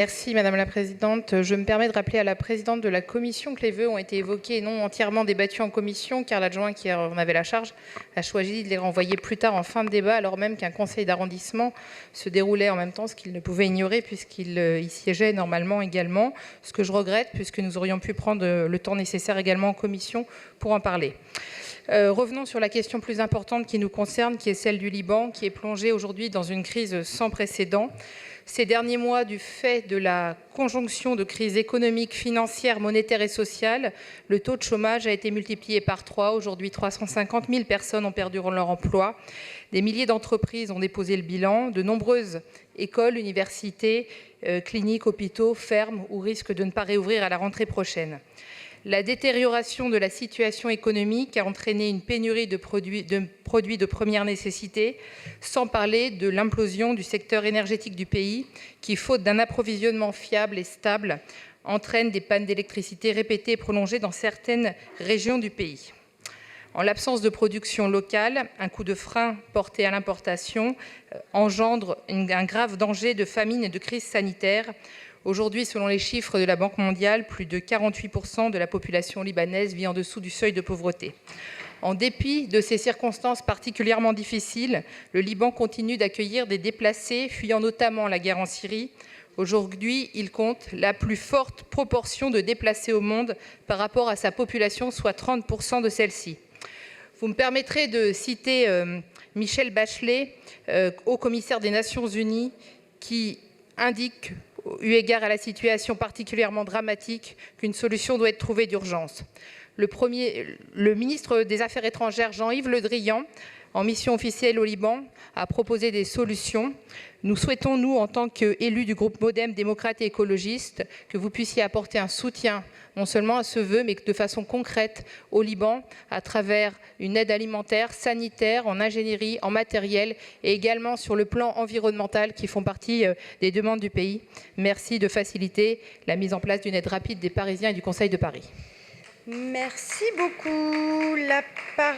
Merci Madame la Présidente. Je me permets de rappeler à la Présidente de la Commission que les vœux ont été évoqués et non entièrement débattus en commission, car l'adjoint qui en avait la charge a choisi de les renvoyer plus tard en fin de débat, alors même qu'un conseil d'arrondissement se déroulait en même temps, ce qu'il ne pouvait ignorer puisqu'il y siégeait normalement également, ce que je regrette puisque nous aurions pu prendre le temps nécessaire également en commission pour en parler. Revenons sur la question plus importante qui nous concerne, qui est celle du Liban, qui est plongé aujourd'hui dans une crise sans précédent. Ces derniers mois, du fait de la conjonction de crises économiques, financières, monétaires et sociales, le taux de chômage a été multiplié par 3. Aujourd'hui, 350 000 personnes ont perdu leur emploi. Des milliers d'entreprises ont déposé le bilan. De nombreuses écoles, universités, cliniques, hôpitaux ferment ou risquent de ne pas réouvrir à la rentrée prochaine. La détérioration de la situation économique a entraîné une pénurie de produits de première nécessité, sans parler de l'implosion du secteur énergétique du pays, qui, faute d'un approvisionnement fiable et stable, entraîne des pannes d'électricité répétées et prolongées dans certaines régions du pays. En l'absence de production locale, un coup de frein porté à l'importation engendre un grave danger de famine et de crise sanitaire. Aujourd'hui, selon les chiffres de la Banque mondiale, plus de 48% de la population libanaise vit en dessous du seuil de pauvreté. En dépit de ces circonstances particulièrement difficiles, le Liban continue d'accueillir des déplacés fuyant notamment la guerre en Syrie. Aujourd'hui, il compte la plus forte proportion de déplacés au monde par rapport à sa population, soit 30% de celle-ci. Vous me permettrez de citer Michelle Bachelet, haut-commissaire des Nations Unies, qui indique, eu égard à la situation particulièrement dramatique, qu'une solution doit être trouvée d'urgence. Le ministre des Affaires étrangères, Jean-Yves Le Drian, en mission officielle au Liban, a proposé des solutions. Nous souhaitons, nous, en tant qu'élus du groupe MoDem, démocrates et écologistes, que vous puissiez apporter un soutien, non seulement à ce vœu, mais de façon concrète au Liban, à travers une aide alimentaire, sanitaire, en ingénierie, en matériel, et également sur le plan environnemental, qui font partie des demandes du pays. Merci de faciliter la mise en place d'une aide rapide des Parisiens et du Conseil de Paris. Merci beaucoup. La parole